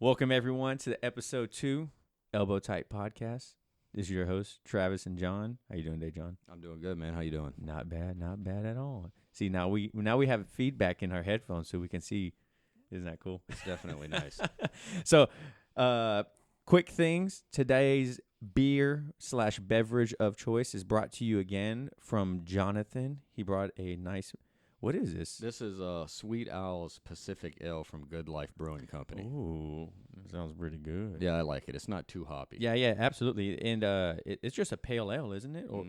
Welcome, everyone, to the episode 2 Elbow Tight Podcast. This is your host, Travis and Jon. How you doing today, Jon? I'm doing good, man. How you doing? Not bad at all. See, now we have feedback in our headphones so we can see. Isn't that cool? It's definitely nice. So, quick things. Today's beer/beverage of choice is brought to you again from Jonathan. He brought a nice... What is this? This is Sweet Owl's Pacific Ale from Good Life Brewing Company. Ooh, that sounds pretty good. Yeah, I like it. It's not too hoppy. Yeah, absolutely. And it's just a pale ale, isn't it? Or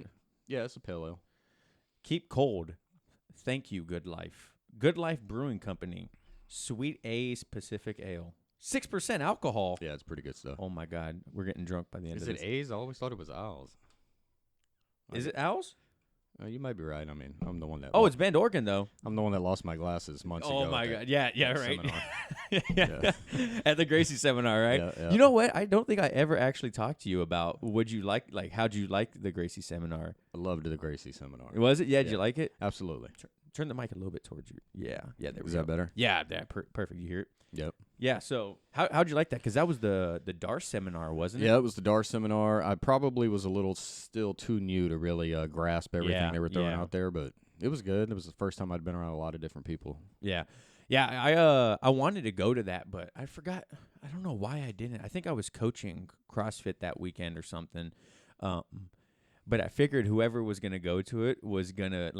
Yeah, it's a pale ale. Keep cold. Thank you, Good Life. Good Life Brewing Company. Sweet A's Pacific Ale. 6% alcohol. Yeah, it's pretty good stuff. Oh, my God. We're getting drunk by the end of this. Is it A's? I always thought it was Owls. Is it Owls? You might be right. I mean, I'm the one that... Oh, it's Bend, Oregon, though. I'm the one that lost my glasses months ago. Oh, my God. Yeah, right. Yeah. At the Gracie seminar, right? Yeah. You know what? I don't think I ever actually talked to you about how'd you like the Gracie seminar? I loved the Gracie seminar. Was it? Yeah, did you like it? Absolutely. Turn the mic a little bit towards you. Yeah, there we go. Is that better? Yeah, perfect. You hear it? Yep. Yeah, so how'd you like that? Because that was the DAR seminar, wasn't it? Yeah, it was the DAR seminar. I probably was a little still too new to really grasp everything they were throwing out there, but it was good. It was the first time I'd been around a lot of different people. Yeah. I wanted to go to that, but I forgot. I don't know why I didn't. I think I was coaching CrossFit that weekend or something. But I figured whoever was going to go to it was going to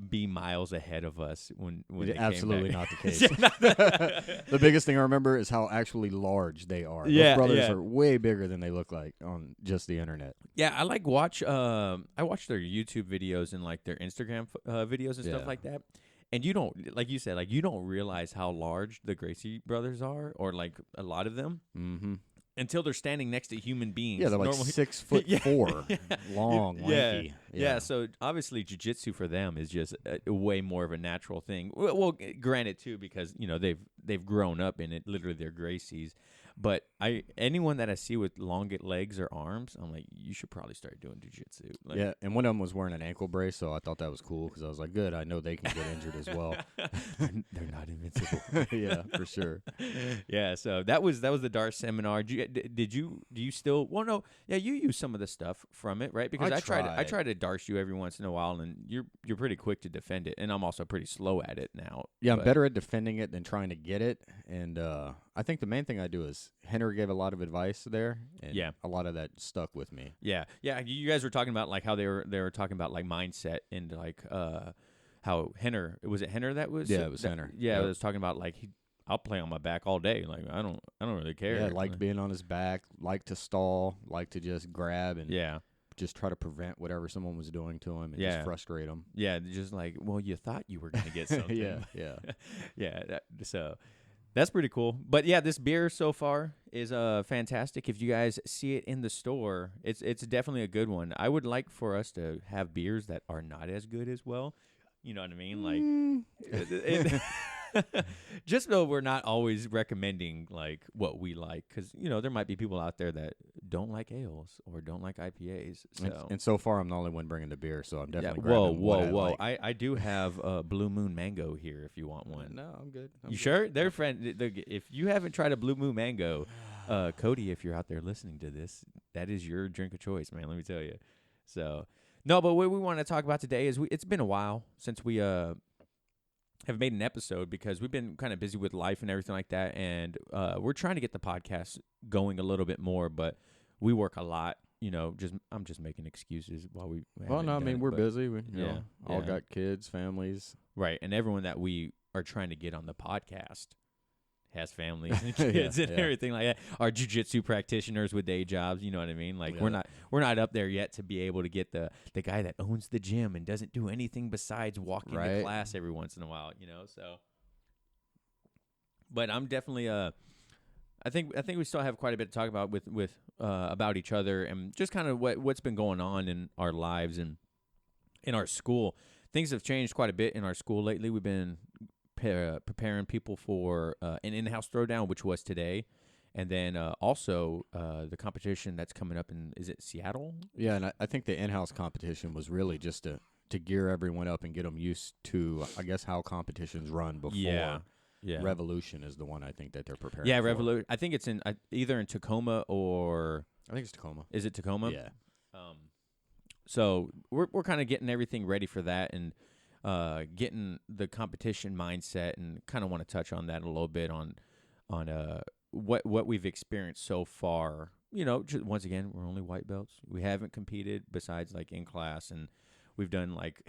be miles ahead of us when they absolutely came back. Not the case. The biggest thing I remember is how actually large they are. Those brothers are way bigger than they look like on just the internet. Yeah, I watch their YouTube videos and their Instagram videos and stuff like that. And you don't, like you said, you don't realize how large the Gracie brothers are, or a lot of them. Mm-hmm. Until they're standing next to human beings. Yeah, they're like 6'4", long, lanky. Yeah, so obviously jiu-jitsu for them is just way more of a natural thing. Well, granted, too, because, they've grown up in it. Literally, they're Gracies. But anyone that I see with long legs or arms, I'm like, you should probably start doing jiu-jitsu. Yeah, and one of them was wearing an ankle brace, so I thought that was cool because I was like, good, I know they can get injured as well. They're not invincible. Yeah, for sure. Yeah, so that was the DAR seminar. Do you still? Well, no, yeah, you use some of the stuff from it, right? Because I try to darce you every once in a while, and you're pretty quick to defend it, and I'm also pretty slow at it now. Yeah, I'm better at defending it than trying to get it, and I think the main thing I do is Henry gave a lot of advice there, and a lot of that stuck with me. Yeah. You guys were talking about how they were talking about mindset and how Henner, was it Henner that was? Yeah, it was Henner. Yeah, I was talking about I'll play on my back all day. I don't really care. Yeah, liked being on his back, liked to stall, liked to just grab and just try to prevent whatever someone was doing to him and just frustrate him. Yeah, just well, you thought you were going to get something. Yeah. So that's pretty cool. But yeah, this beer so far is fantastic. If you guys see it in the store, it's definitely a good one. I would like for us to have beers that are not as good as well. You know what I mean? Just though we're not always recommending what we like, because there might be people out there that don't like ales or don't like IPAs. So and so far I'm the only one bringing the beer, so I'm definitely grabbing what whoa. I like. I do have a Blue Moon Mango here if you want one. No, I'm good. You sure? They're if you haven't tried a Blue Moon Mango, Cody, if you're out there listening to this, that is your drink of choice, man. Let me tell you. So no, but what we want to talk about today is it's been a while since we have made an episode because we've been kind of busy with life and everything like that, and we're trying to get the podcast going a little bit more, but we work a lot. I'm just making excuses while we. Well, no, I mean we're busy. We all got kids, families, right? And everyone that we are trying to get on the podcast has families and kids and everything like that. Our jiu-jitsu practitioners with day jobs, you know what I mean? We're not up there yet to be able to get the guy that owns the gym and doesn't do anything besides walking to class every once in a while, so. But I'm definitely I think we still have quite a bit to talk about with about each other and just kind of what's been going on in our lives and in our school. Things have changed quite a bit in our school lately. We've been preparing people for an in-house throwdown, which was today, and then also the competition that's coming up is it Seattle? Yeah, and I think the in-house competition was really just to gear everyone up and get them used to, I guess, how competitions run before. Revolution is the one I think that they're preparing. Yeah, for. Revolution. I think it's in either in Tacoma or I think it's Tacoma. Is it Tacoma? Yeah. So we're kind of getting everything ready for that and getting the competition mindset, and kind of want to touch on that a little bit on what we've experienced so far. Just, once again, we're only white belts. We haven't competed besides like in class, and we've done like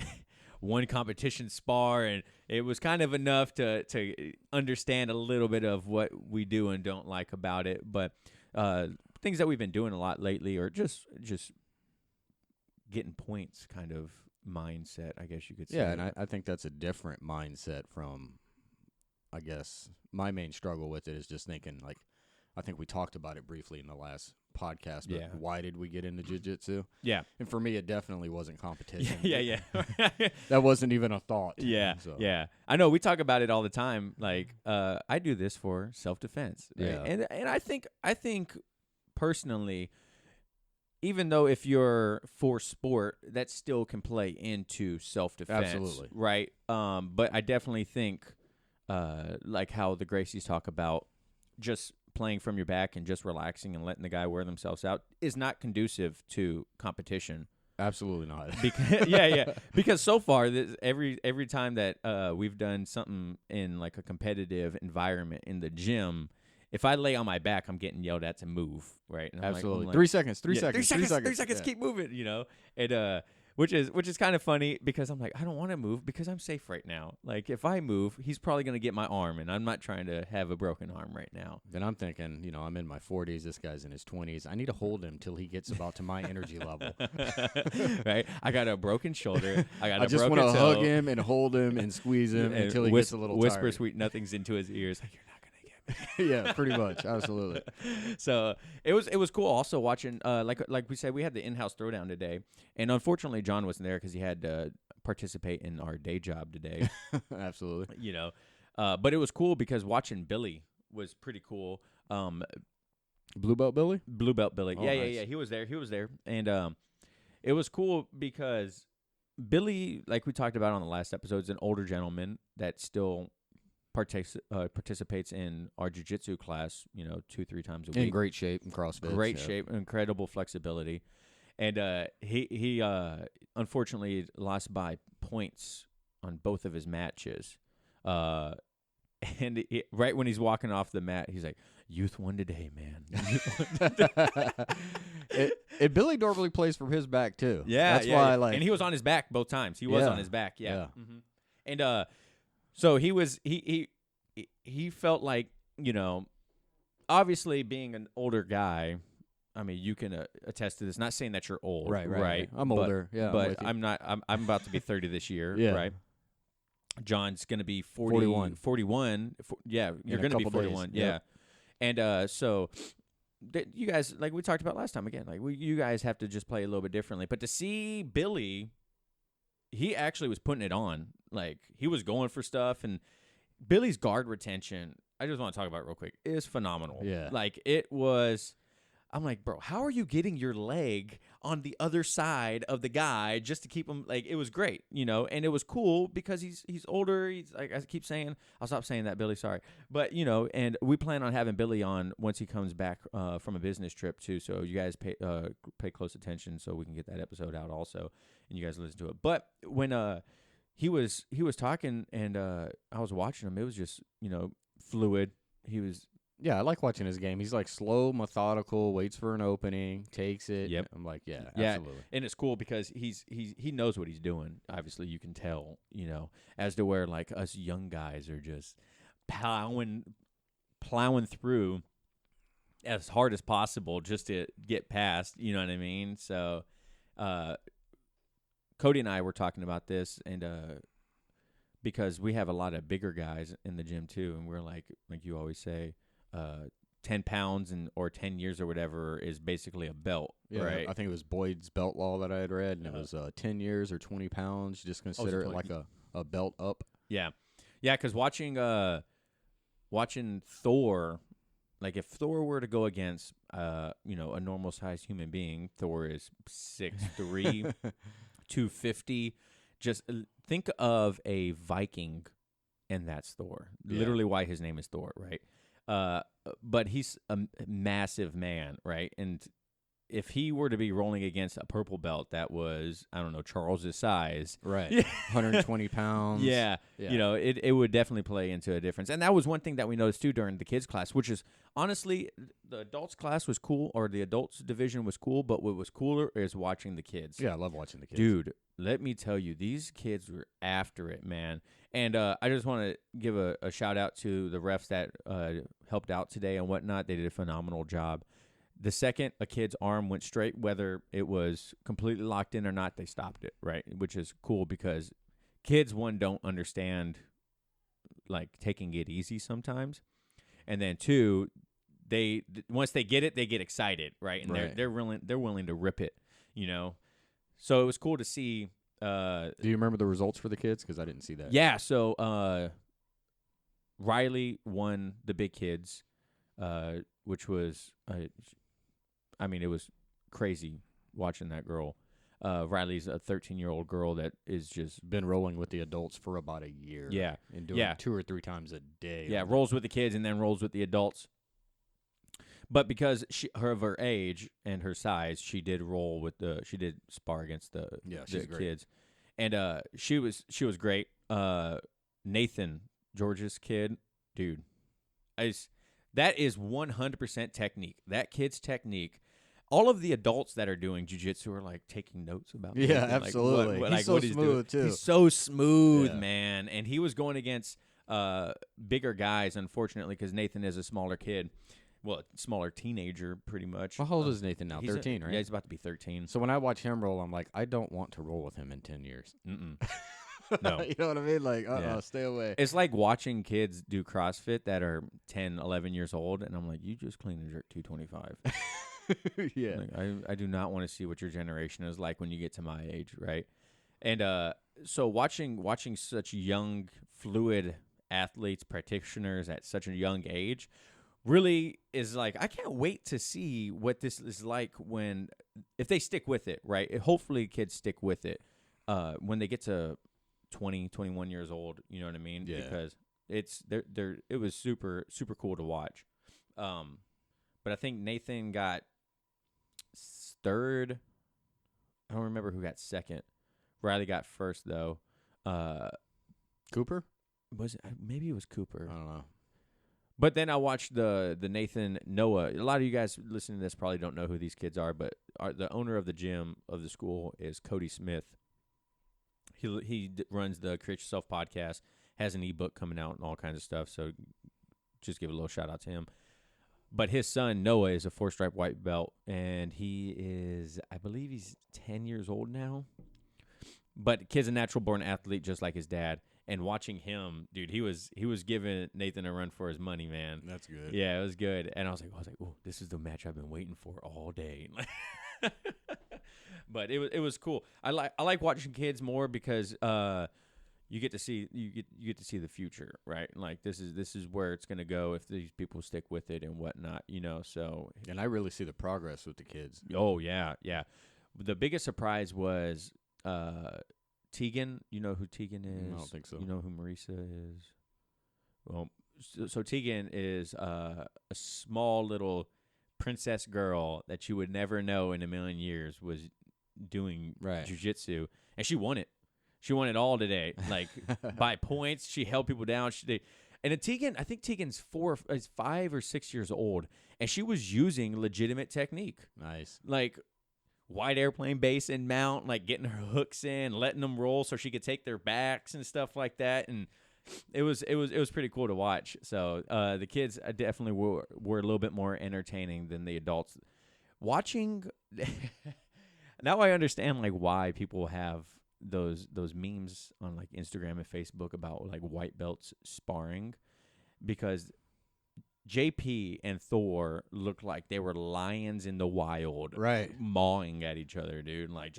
one competition spar, and it was kind of enough to understand a little bit of what we do and don't like about it. But things that we've been doing a lot lately are just getting points kind of mindset, I guess you could say. Yeah, and I think that's a different mindset from, I guess, my main struggle with it is just thinking, like, I think we talked about it briefly in the last podcast, but why did we get into jiu-jitsu? Yeah. And for me, it definitely wasn't competition. Yeah. That wasn't even a thought. Yeah, yeah. I know, we talk about it all the time. Like, I do this for self-defense. Right? Yeah. And I think personally, even though if you're for sport, that still can play into self-defense. Absolutely. Right? But I definitely think, like how the Gracies talk about just playing from your back and just relaxing and letting the guy wear themselves out is not conducive to competition. Absolutely not. Because, because so far, every time that we've done something in like a competitive environment in the gym, if I lay on my back, I'm getting yelled at to move, right? And Absolutely. I'm like, 3 seconds. 3 seconds. Keep moving, And which is kind of funny because I'm like, I don't want to move because I'm safe right now. Like, if I move, he's probably going to get my arm, and I'm not trying to have a broken arm right now. Then I'm thinking, I'm in my 40s. This guy's in his 20s. I need to hold him till he gets about to my energy level. Right? I got a broken shoulder. I just want to hug him and hold him and squeeze him until he gets a little whisper tired. Sweet nothings into his ears. Like, you're not going to get me. Yeah, pretty much. Absolutely. So it was cool also watching, like we said, we had the in-house throwdown today, and unfortunately John wasn't there because he had to participate in our day job today. Absolutely. But it was cool because watching Billy was pretty cool. Blue Belt Billy? Blue Belt Billy. Oh, yeah, nice. yeah. He was there. And it was cool because Billy, like we talked about on the last episode, is an older gentleman that still participates in our jiu-jitsu class, 2-3 times a week. In great shape in CrossFit. Great shape, incredible flexibility. And he unfortunately lost by points on both of his matches. And right when he's walking off the mat, he's like, "Youth won today, man." Billy normally plays from his back too. Yeah, that's why I like. And he was on his back both times. He was on his back. Yeah. Mm-hmm. And so he felt like, obviously being an older guy. I mean, you can attest to this. Not saying that you're old, right? I'm older, but I'm not. I'm about to be 30 this year, right? John's going to be 41. Yeah, you're going to be 41. Days. Yeah. And so you guys, like we talked about last time again, like you guys have to just play a little bit differently. But to see Billy, he actually was putting it on. Like, he was going for stuff, and Billy's guard retention, I just want to talk about it real quick, is phenomenal. Yeah. Like, it was, I'm like, bro, how are you getting your leg on the other side of the guy just to keep him, like, it was great, and it was cool because he's older. He's like, I keep saying, I'll stop saying that, Billy, sorry. But, and we plan on having Billy on once he comes back from a business trip too. So you guys pay close attention so we can get that episode out also, and you guys listen to it. But when he was talking and I was watching him, it was just, fluid. He was. Yeah, I like watching his game. He's like slow, methodical, waits for an opening, takes it. Yep. I'm like, yeah, absolutely. And it's cool because he knows what he's doing. Obviously, you can tell, as to where like us young guys are just plowing through as hard as possible just to get past. You know what I mean? So, Cody and I were talking about this, and because we have a lot of bigger guys in the gym too, and we're like you always say. 10 pounds or 10 years or whatever is basically a belt, right? I think it was Boyd's belt law that I had read, and it was 10 years or 20 pounds. You just consider it like a belt up. Yeah. Yeah, because watching Thor, like if Thor were to go against, a normal-sized human being, Thor is 6'3", 250. Just think of a Viking and that's Thor. Yeah. Literally why his name is Thor, right? But he's a massive man, right? And if he were to be rolling against a purple belt that was, I don't know, Charles's size. Right. 120 pounds. Yeah. You know, it would definitely play into a difference. And that was one thing that we noticed, too, during the kids' class, which is, honestly, the adults' class was cool, or the adults division was cool, but what was cooler is watching the kids. Yeah, I love watching the kids. Dude, let me tell you, these kids were after it, man. And I just want to give a shout-out to the refs that helped out today and whatnot. They did a phenomenal job. The second a kid's arm went straight, whether it was completely locked in or not, they stopped it, right? Which is cool because kids, one, don't understand, like, taking it easy sometimes. And then, two, once they get it, they get excited, right? And they're willing to rip it, you know? So it was cool to see. Do you remember the results for the kids? Because I didn't see that. Yeah, so Riley won the big kids, which was it was crazy watching that girl. Riley's a 13-year-old girl that is just been rolling with the adults for about a year. Yeah. And doing 2 or 3 times a day. Yeah, rolls with the kids and then rolls with the adults. But because of her age and her size, she did spar against the kids. And she was great. Nathan, George's kid, dude. That is 100% technique. That kid's technique. All of the adults that are doing jiu-jitsu are, like, taking notes about Yeah, Nathan, absolutely. Like, he's so smooth, too. He's so smooth, man. And he was going against bigger guys, unfortunately, because Nathan is a smaller kid. Well, smaller teenager, pretty much. Well, how old is Nathan now? 13, right? Yeah, he's about to be 13. So when I watch him roll, I'm like, I don't want to roll with him in 10 years. Mm-mm. No. You know what I mean? Like, stay away. It's like watching kids do CrossFit that are 10, 11 years old, and I'm like, you just clean and jerk 225. Yeah. Like, I do not want to see what your generation is like when you get to my age, right? And so watching such young, fluid athletes, practitioners at such a young age really is like, I can't wait to see what this is like if they stick with it, right? Hopefully kids stick with it when they get to 20, 21 years old, you know what I mean? Yeah. Because it was super, super cool to watch. But I think Nathan got third. I don't remember who got second. Riley got first, though. Cooper? Maybe it was Cooper. I don't know. But then I watched the Nathan Noah. A lot of you guys listening to this probably don't know who these kids are, but the owner of the gym of the school is Cody Smith. He runs the Create Yourself podcast, has an ebook coming out and all kinds of stuff, so just give a little shout out to him. But his son, Noah, is a 4-stripe white belt, and I believe he's 10 years old now. But the kid's a natural-born athlete just like his dad. And watching him, dude, he was giving Nathan a run for his money, man. That's good. Yeah, it was good. And I was like, oh, this is the match I've been waiting for all day. But it was cool. I like watching kids more because you get to see the future, right? Like this is where it's gonna go if these people stick with it and whatnot, you know. So and I really see the progress with the kids. Oh yeah. The biggest surprise was Tegan. You know who Tegan is? I don't think so. You know who Marisa is? Well, so Tegan is a small little princess girl that you would never know in a million years was doing jiu-jitsu, and she won it. She won it all today, like by points. She held people down. And Tegan, I think Tegan's 5 or 6 years old, and she was using legitimate technique. Nice, like wide airplane base and mount, like getting her hooks in, letting them roll so she could take their backs and stuff like that. And it was pretty cool to watch. So the kids definitely were a little bit more entertaining than the adults. Watching now, I understand like why people have those memes on like Instagram and Facebook about like white belts sparring, because JP and Thor looked like they were lions in the wild, right? Mawing at each other, dude, like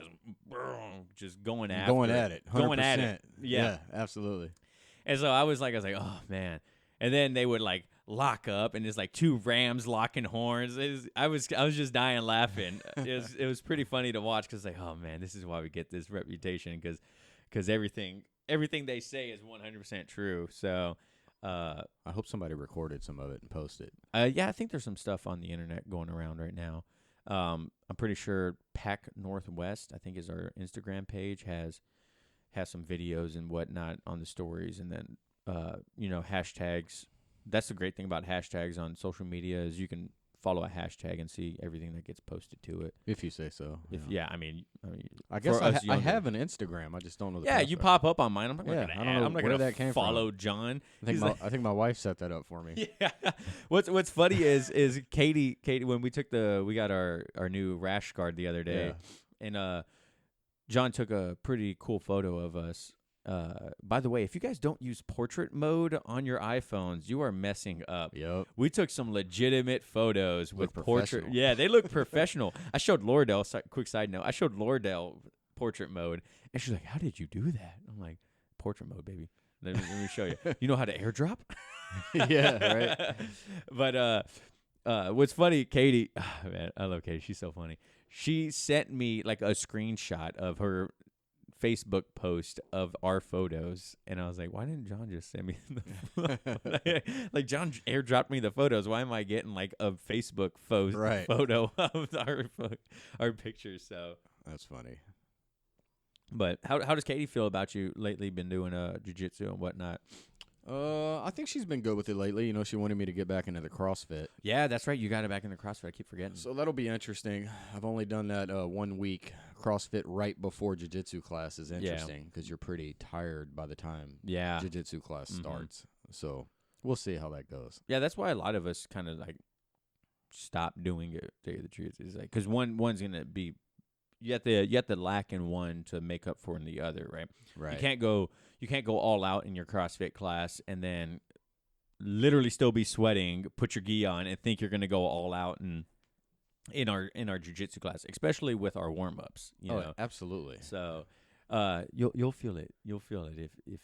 just going at it, 100%. Going at it. Yeah, absolutely. And so I was like, oh man. And then they would like lock up, and it's like two rams locking horns. I was just dying laughing. It was pretty funny to watch because like, oh man, this is why we get this reputation, because everything everything they say is 100% true. So, I hope somebody recorded some of it and posted. yeah, I think there's some stuff on the internet going around right now. I'm pretty sure Pack Northwest, I think is our Instagram page, has some videos and whatnot on the stories, and then hashtags. That's the great thing about hashtags on social media is you can follow a hashtag and see everything that gets posted to it. If you say so. I mean, I guess I have an Instagram. I just don't know the password. You pop up on mine. I'm not I don't know I'm not where gonna that came follow from. John. I think my wife set that up for me. Yeah. What's funny is Katie when we got our new rash guard the other day, and John took a pretty cool photo of us. By the way, if you guys don't use portrait mode on your iPhones, you are messing up. Yep. We took some legitimate photos with portrait. Yeah, they look professional. I showed Lauderdale, quick side note, I showed Lauderdale portrait mode, and she's like, how did you do that? I'm like, portrait mode, baby. Let me show you. You know how to airdrop? Yeah, right. But what's funny, Katie, man, I love Katie. She's so funny. She sent me like a screenshot of her Facebook post of our photos, and I was like, why didn't John just send me the like John airdropped me the photos? Why am I getting like a Facebook photo of our pictures? So that's funny. But how does Katie feel about you lately? Been doing jiu-jitsu and whatnot? I think she's been good with it lately. You know, she wanted me to get back into the CrossFit. Yeah, that's right. You got it back in the CrossFit. I keep forgetting. So that'll be interesting. I've only done that 1 week. CrossFit right before jiu-jitsu class is interesting because you're pretty tired by the time jiu-jitsu class starts. So we'll see how that goes. Yeah, that's why a lot of us kind of like stop doing it. To tell you the truth, is like because one's gonna be you have to lack in one to make up for in the other, right? Right. You can't go all out in your CrossFit class and then literally still be sweating, put your gi on, and think you're going to go all out in our jiu-jitsu class, especially with our warm-ups. You know? Absolutely. So you'll feel it. You'll feel it if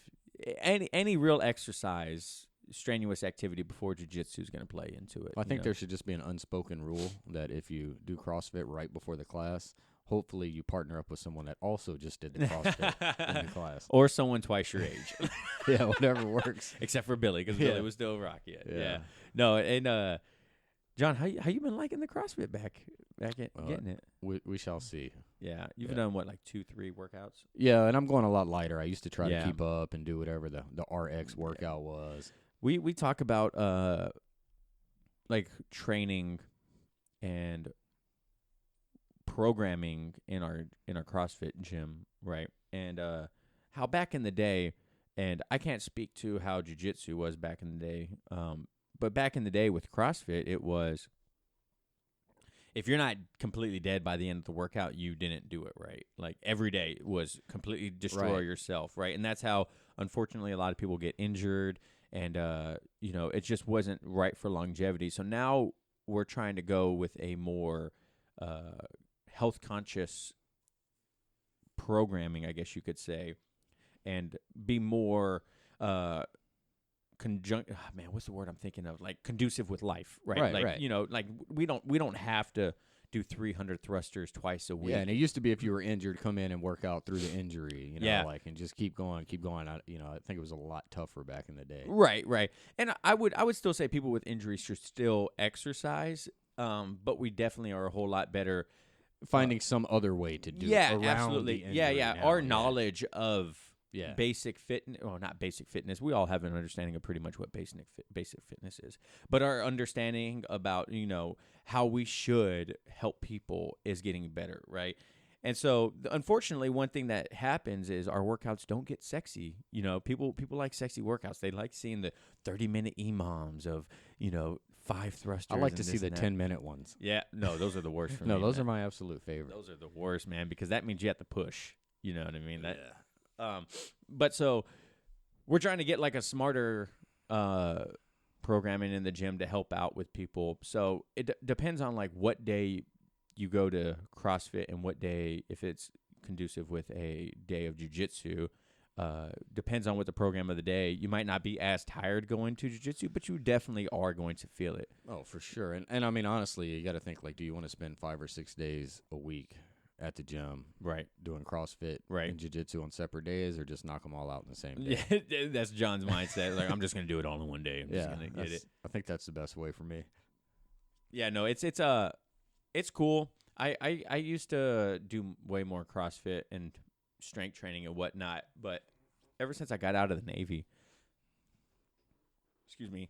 any real exercise, strenuous activity before jiu-jitsu is going to play into it. I think there should just be an unspoken rule that if you do CrossFit right before the class, hopefully you partner up with someone that also just did the CrossFit in the class. Or someone twice your age. Yeah, whatever works. Except for Billy, because Billy was still rocky. Yeah. No, and John, how you been liking the CrossFit back getting it? We shall see. Yeah. You've done, what, like 2-3 workouts? Yeah, and I'm going a lot lighter. I used to try to keep up and do whatever the RX workout was. We talk about like training and programming in our CrossFit gym, right? And how back in the day, and I can't speak to how jiu-jitsu was back in the day, but back in the day with CrossFit, it was if you're not completely dead by the end of the workout, you didn't do it right. Like every day was completely destroy yourself, right? And that's how, unfortunately, a lot of people get injured, and it just wasn't right for longevity. So now we're trying to go with a more health conscious programming, I guess you could say, and be more what's the word I'm thinking of? Like conducive with life, right? Like like we don't have to do 300 thrusters twice a week. Yeah, and it used to be if you were injured, come in and work out through the injury, and just keep going. I think it was a lot tougher back in the day. Right. And I would still say people with injuries should still exercise, but we definitely are a whole lot better finding some other way to do it around absolutely. The injury Yeah. now. Our knowledge of basic fitness, well, not basic fitness. We all have an understanding of pretty much what basic fitness is. But our understanding about, how we should help people is getting better, right? And so, unfortunately, one thing that happens is our workouts don't get sexy. People like sexy workouts. They like seeing the 30-minute EMOMs of, 5 thrusters. I like to see the 10-minute ones. Yeah, no, those are the worst for me. No, those are my absolute favorite. Those are the worst, man, because that means you have to push. You know what I mean? But so we're trying to get like a smarter programming in the gym to help out with people. So it depends on like what day you go to CrossFit and what day, if it's conducive with a day of jiu-jitsu. Depends on what the program of the day. You might not be as tired going to jiu-jitsu, but you definitely are going to feel it. Oh, for sure. And I mean, honestly, you got to think, like, do you want to spend 5 or 6 days a week at the gym, Right. doing CrossFit Right. and jiu-jitsu on separate days, or just knock them all out in the same day? Yeah, that's John's mindset. Like, I'm just gonna do it all in one day. I'm just gonna get it. I think that's the best way for me. Yeah, no, it's cool. I used to do way more CrossFit and strength training and whatnot, but ever since I got out of the Navy, excuse me,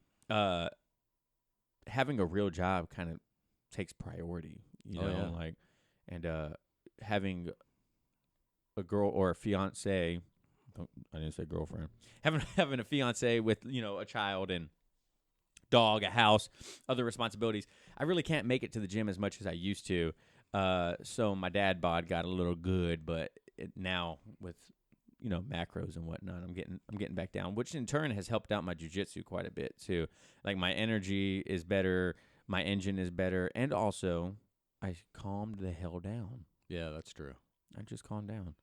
having a real job kind of takes priority, you know, like, and having a girl or a fiance, I didn't say girlfriend, having a fiance with, you know, a child and dog, a house, other responsibilities, I really can't make it to the gym as much as I used to. So my dad bod got a little good, but now with, you know, macros and whatnot, I'm getting back down, which in turn has helped out my jiu-jitsu quite a bit too. Like, my energy is better, my engine is better, and also I calmed the hell down. Yeah, that's true. I just calmed down.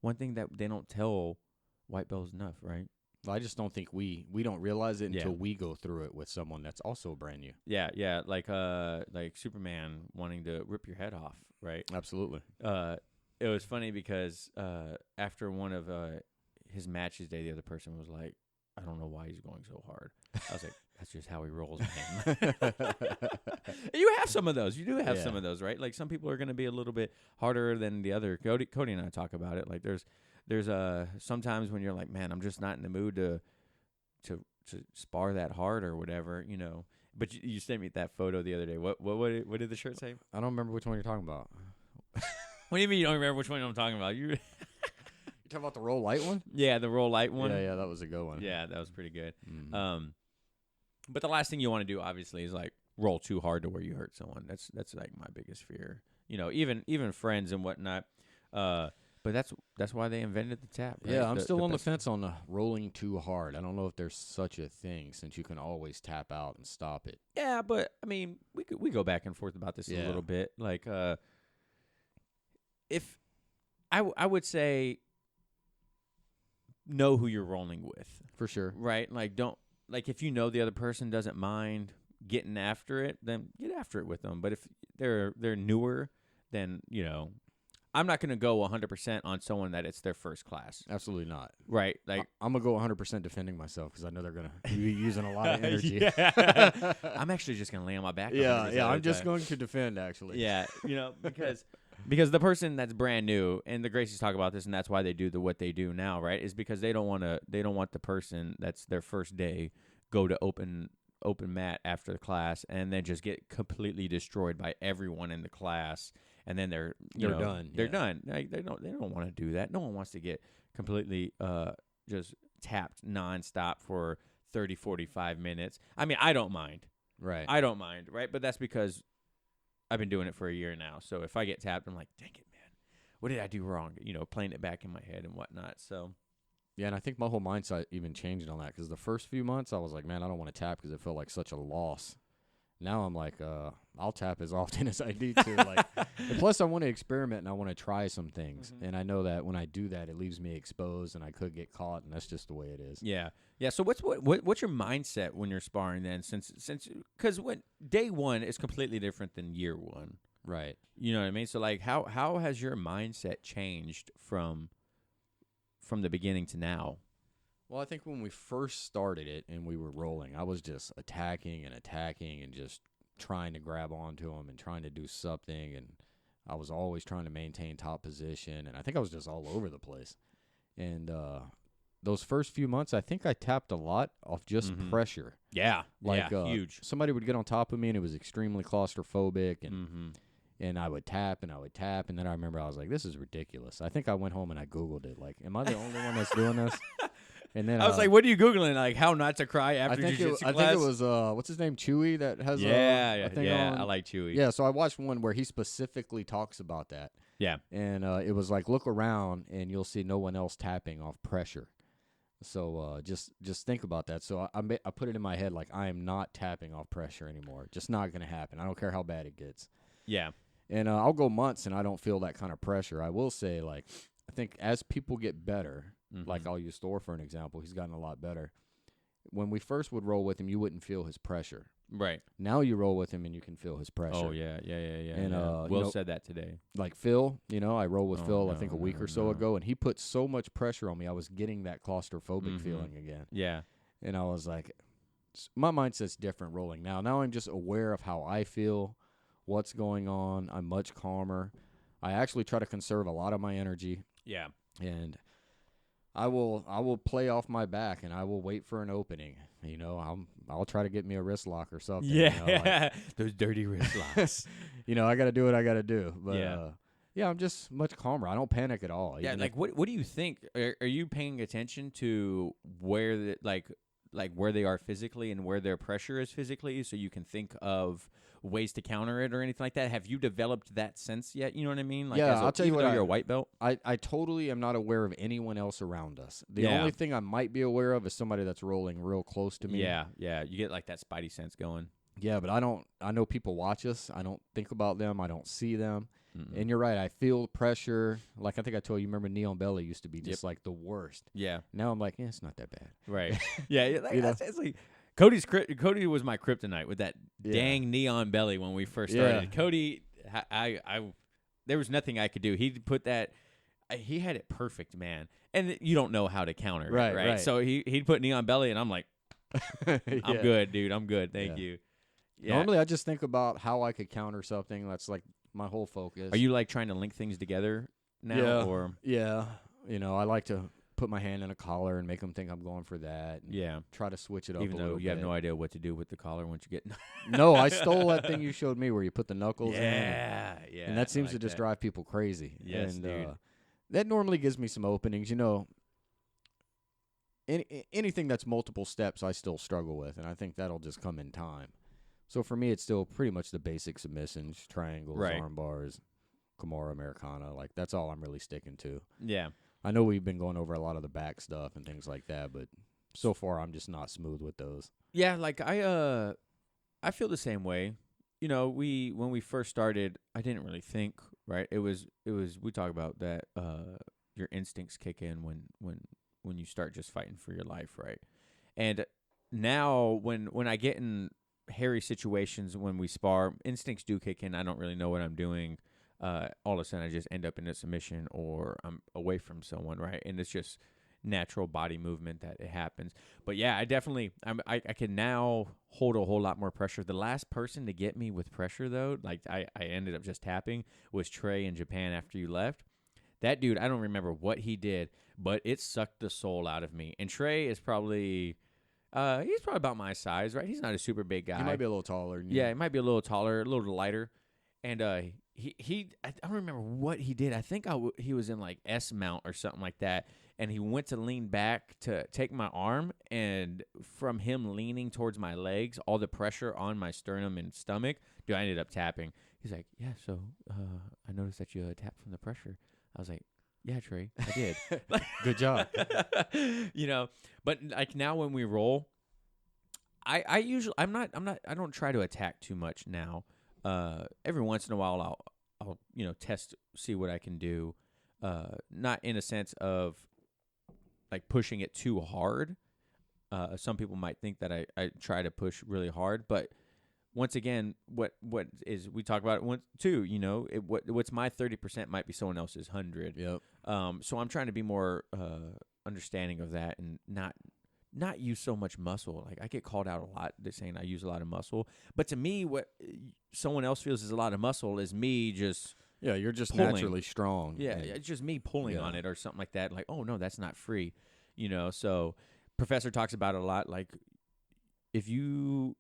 One thing that they don't tell white belts enough, right? Well, I just don't think we don't realize it until we go through it with someone that's also brand new. Yeah, like Superman wanting to rip your head off, right? Absolutely. It was funny because after one of his matches day, the other person was like, I don't know why he's going so hard. I was like, that's just how he rolls, man. You have some of those. You do have some of those, right? Like, some people are going to be a little bit harder than the other. Cody and I talk about it. Like, there's sometimes when you're like, man, I'm just not in the mood to spar that hard or whatever, you know. But you sent me that photo the other day. What did the shirt say? I don't remember which one you're talking about. What do you mean you don't remember which one I'm talking about? You talking about the roll light one? Yeah, the roll light one. Yeah, that was a good one. Yeah, that was pretty good. Mm-hmm. But the last thing you want to do, obviously, is like roll too hard to where you hurt someone. That's like my biggest fear. You know, even friends and whatnot. But that's why they invented the tap. Right? Yeah, I'm still on the fence on the rolling too hard. I don't know if there's such a thing, since you can always tap out and stop it. Yeah, but I mean, we go back and forth about this a little bit. Like, if I would say, know who you're rolling with. For sure. Right? Like, if you know the other person doesn't mind getting after it, then get after it with them. But if they're newer, then, you know, I'm not going to go 100% on someone that it's their first class. Absolutely not. Right. Like, I'm going to go 100% defending myself, because I know they're going to be using a lot of energy. I'm actually just going to lay on my back. I'm just going to defend, actually. Yeah, you know, because the person that's brand new, and the Gracies talk about this, and that's why they do what they do now, right? Is because they don't want the person that's their first day go to open mat after the class and then just get completely destroyed by everyone in the class, and then they're done. They're done. Like, they don't want to do that. No one wants to get completely just tapped nonstop for 30, 45 minutes. I mean, I don't mind. Right. I don't mind, right? But that's because I've been doing it for a year now. So if I get tapped, I'm like, dang it, man. What did I do wrong? You know, playing it back in my head and whatnot. So, yeah, and I think my whole mindset even changed on that, because the first few months I was like, man, I don't want to tap because it felt like such a loss. Now I'm like, I'll tap as often as I need to. Like, and plus I want to experiment and I want to try some things. Mm-hmm. And I know that when I do that, it leaves me exposed and I could get caught, and that's just the way it is. Yeah. Yeah. So what's your mindset when you're sparring then? Since because when day one is completely different than year one. Right. You know what I mean? So like, how has your mindset changed from the beginning to now? Well, I think when we first started it and we were rolling, I was just attacking and just trying to grab onto them and trying to do something. And I was always trying to maintain top position. And I think I was just all over the place. And those first few months, I think I tapped a lot off just pressure. Yeah. Like, huge. Somebody would get on top of me and it was extremely claustrophobic. And I would tap and I would tap. And then I remember I was like, this is ridiculous. I think I went home and I Googled it. Like, am I the only one that's doing this? And then I was like, "What are you googling? Like, how not to cry after jiu-jitsu class?" I think it was what's his name, Chewy, that has a thing on. I like Chewy. Yeah, so I watched one where he specifically talks about that. Yeah, and it was like, look around and you'll see no one else tapping off pressure. So just think about that. So I put it in my head, like, I am not tapping off pressure anymore. Just not gonna happen. I don't care how bad it gets. Yeah, and I'll go months and I don't feel that kind of pressure. I will say, like, I think as people get better. Like, I'll use Thor for an example. He's gotten a lot better. When we first would roll with him, you wouldn't feel his pressure. Right. Now you roll with him and you can feel his pressure. Oh, yeah. And, Will said that today. Like Phil, I rolled with Phil, I think a week or so no. ago, and he put so much pressure on me. I was getting that claustrophobic feeling again. Yeah. And I was like, my mindset's different rolling now. Now I'm just aware of how I feel, what's going on. I'm much calmer. I actually try to conserve a lot of my energy. Yeah. And I will play off my back, and I will wait for an opening. I'll try to get me a wrist lock or something. Yeah, those dirty wrist locks. I got to do what I got to do. But I'm just much calmer. I don't panic at all. Yeah, like what do you think? Are you paying attention to where where they are physically and where their pressure is physically, so you can think of ways to counter it or anything like that? Have you developed that sense yet? You know what I mean? Like, I'll tell you what. You're a white belt. I totally am not aware of anyone else around us. The only thing I might be aware of is somebody that's rolling real close to me. Yeah. You get like that spidey sense going. Yeah, but I know people watch us. I don't think about them. I don't see them. And you're right. I feel pressure. Like I think I told you, remember Neon Belly used to be just like the worst. Yeah. Now I'm like, it's not that bad. Right. Yeah. It's like Cody was my kryptonite with that dang Neon Belly when we first started. Yeah. Cody, I there was nothing I could do. He put that. He had it perfect, man. And you don't know how to counter it, right? So he'd put Neon Belly, and I'm like, I'm good, dude. I'm good. Thank you. Yeah. Normally, I just think about how I could counter something. That's like my whole focus. Are you like trying to link things together now? Or I like to put my hand in a collar and make them think I'm going for that. And try to switch it up. Even though you have no idea what to do with the collar once you get. No, I stole that thing you showed me where you put the knuckles in. Yeah. And that seems to just drive people crazy. Yes, and, dude. That normally gives me some openings. Anything that's multiple steps, I still struggle with, and I think that'll just come in time. So for me, it's still pretty much the basic submissions, triangles, arm bars, Kimura, Americana. Like, that's all I'm really sticking to. Yeah. I know we've been going over a lot of the back stuff and things like that, but so far I'm just not smooth with those. Yeah, like I feel the same way. When we first started, I didn't really think, right? It was we talk about that your instincts kick in when you start just fighting for your life, right? And now when I get in hairy situations, when we spar, instincts do kick in. I don't really know what I'm doing. All of a sudden I just end up in a submission or I'm away from someone, right? And it's just natural body movement that it happens. But yeah, I definitely I can now hold a whole lot more pressure. The last person to get me with pressure though, like I ended up just tapping, was Trey in Japan after you left. That dude, I don't remember what he did, but it sucked the soul out of me. And Trey is probably he's probably about my size, right? He's not a super big guy. He might be a little taller. Yeah, he might be a little taller, a little lighter. And I don't remember what he did. I think he was in like S mount or something like that. And he went to lean back to take my arm. And from him leaning towards my legs, all the pressure on my sternum and stomach, dude, I ended up tapping. He's like, yeah, so I noticed that you tapped from the pressure. I was like, yeah, Trey, I did. Good job. But like now when we roll, I don't try to attack too much now. Every once in a while I'll test, see what I can do. Not in a sense of like pushing it too hard. Some people might think that I try to push really hard, but once again, what is, we talk about it once too, what's my 30% might be someone else's 100. Yep. So I'm trying to be more understanding of that and not use so much muscle. Like I get called out a lot saying I use a lot of muscle, but to me, what someone else feels is a lot of muscle is me just you're just pulling. Naturally strong. Yeah, it's just me pulling on it or something like that. Like, oh no, that's not free, So Professor talks about it a lot. Like if you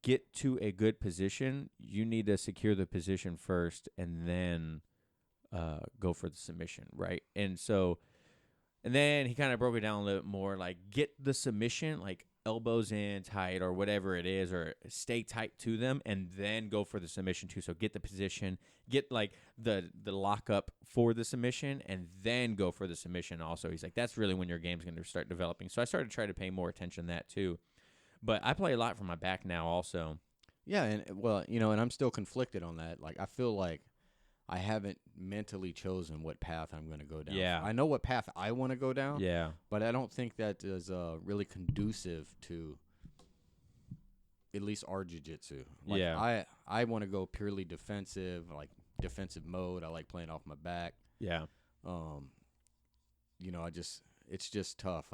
get to a good position, you need to secure the position first and then go for the submission, right? And then he kind of broke it down a little bit more, like get the submission, like elbows in tight or whatever it is, or stay tight to them, and then go for the submission too. So get the position, get like the lock up for the submission, and then go for the submission also. He's like, that's really when your game's going to start developing. So I started to try to pay more attention to that too. But I play a lot from my back now also. Yeah, and and I'm still conflicted on that. Like I feel like I haven't mentally chosen what path I'm going to go down. Yeah. I know what path I want to go down. Yeah. But I don't think that is really conducive to at least our jiu-jitsu. Like, I want to go purely defensive, like defensive mode. I like playing off my back. Yeah. You know, it's just tough.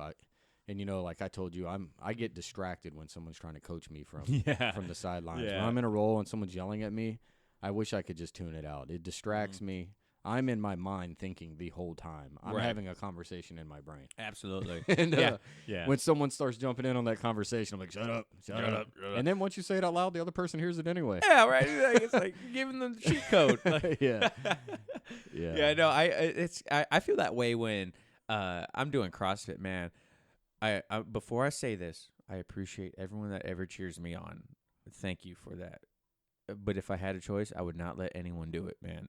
And, you know, like I told you, I get distracted when someone's trying to coach me from the sidelines. Yeah. When I'm in a roll and someone's yelling at me, I wish I could just tune it out. It distracts me. I'm in my mind thinking the whole time. I'm having a conversation in my brain. Absolutely. And when someone starts jumping in on that conversation, I'm like, shut up. And then once you say it out loud, the other person hears it anyway. Yeah, right. It's like giving them the cheat code. Like, Yeah. No, I feel that way when I'm doing CrossFit, man. I before I say this, I appreciate everyone that ever cheers me on. Thank you for that. But if I had a choice, I would not let anyone do it, man.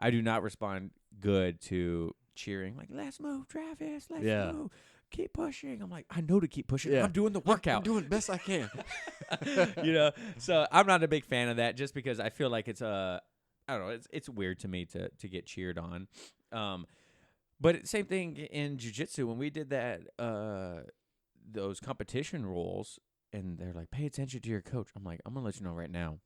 I do not respond good to cheering, like, let's move, Travis, let's move, keep pushing. I'm like, I know to keep pushing. I'm doing the workout. I'm doing the best I can. You know, so I'm not a big fan of that just because I feel like it's I don't know, it's weird to me to get cheered on. But same thing in jiu-jitsu when we did that, those competition rules, and they're like, pay attention to your coach. I'm like, I'm going to let you know right now,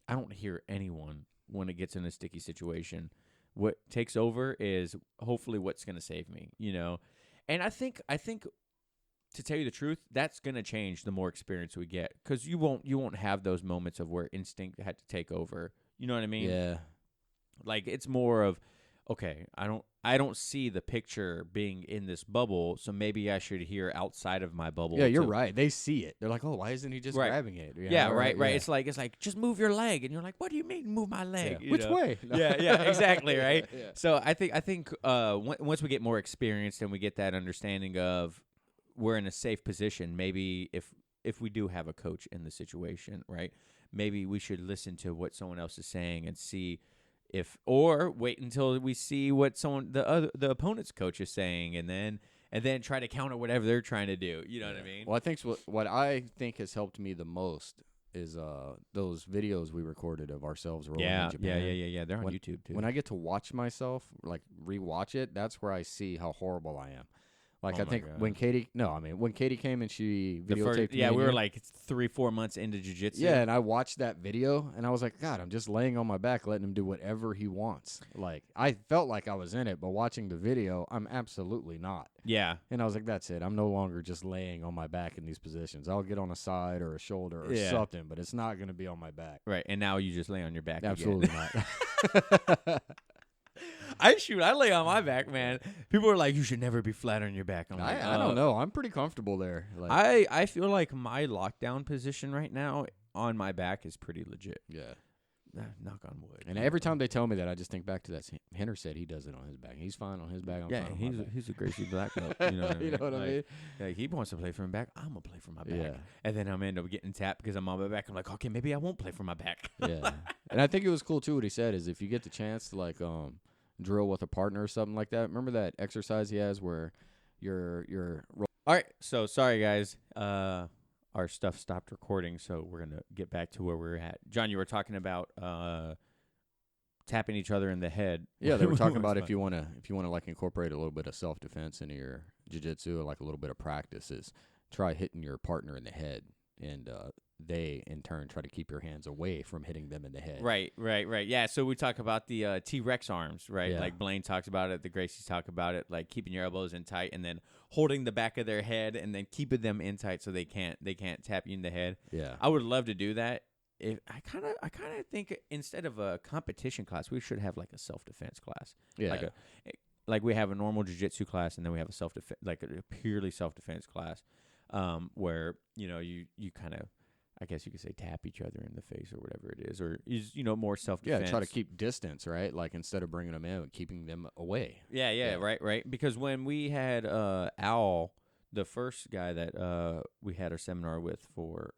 I don't hear anyone when it gets in a sticky situation. What takes over is hopefully what's going to save me, you know? And I think to tell you the truth, that's going to change the more experience we get, because you won't have those moments of where instinct had to take over. You know what I mean? Yeah. Like, it's more of, okay, I don't see the picture being in this bubble, so maybe I should hear outside of my bubble. Yeah, you're right. They see it. They're like, oh, why isn't he just grabbing it? Yeah, right. It's like just move your leg, and you're like, what do you mean move my leg? Yeah. Which way? Yeah, exactly, right. Yeah. So I think once we get more experienced and we get that understanding of we're in a safe position, maybe if we do have a coach in the situation, right? Maybe we should listen to what someone else is saying and see. Or wait until we see what the opponent's coach is saying, and then try to counter whatever they're trying to do. You know what I mean? Well, I think what I think has helped me the most is those videos we recorded of ourselves rolling in Japan. Yeah. They're on YouTube too. When I get to watch myself, like rewatch it, that's where I see how horrible I am. Like, I think when Katie came and she videotaped me. Yeah, we were like 3-4 months into jiu-jitsu. Yeah, and I watched that video, and I was like, God, I'm just laying on my back, letting him do whatever he wants. Like, I felt like I was in it, but watching the video, I'm absolutely not. Yeah. And I was like, that's it. I'm no longer just laying on my back in these positions. I'll get on a side or a shoulder or something, but it's not going to be on my back. Right, and now you just lay on your back Absolutely again. Not. I lay on my back, man. People are like, you should never be flat on your back. I don't know. I'm pretty comfortable there. Like, I feel like my lockdown position right now on my back is pretty legit. Yeah. Knock on wood. And every time they tell me that, I just think back to that. Henner said he does it on his back. He's fine on his back. I'm fine on my back. He's a Gracie black belt. You know what I mean? You know what I mean? Like, he wants to play from back. I'm gonna play from my back. Yeah. And then I'm end up getting tapped because I'm on my back. I'm like, okay, maybe I won't play from my back. Yeah. And I think it was cool too. What he said is, if you get the chance to like drill with a partner or something like that. Remember that exercise he has where you're all right. So sorry guys. Our stuff stopped recording, so we're gonna get back to where we're at. John, you were talking about tapping each other in the head. Yeah, they were talking about if you wanna like incorporate a little bit of self defense into your jiu-jitsu, or like a little bit of practice, is try hitting your partner in the head, and they in turn try to keep your hands away from hitting them in the head. Right. Yeah, so we talk about the T-Rex arms, right? Yeah. Like Blaine talks about it, the Gracies talk about it, like keeping your elbows in tight and then holding the back of their head and then keeping them in tight so they can't tap you in the head. Yeah. I would love to do that. I kind of think instead of a competition class, we should have like a self-defense class. Yeah. Like we have a normal jiu-jitsu class, and then we have a self-defense, like a purely self-defense class, where you kind of, I guess you could say, tap each other in the face or whatever it is, or is more self-defense. Yeah, try to keep distance, right? Like instead of bringing them in, keeping them away. Yeah. Right. Because when we had Al, the first guy that we had our seminar with for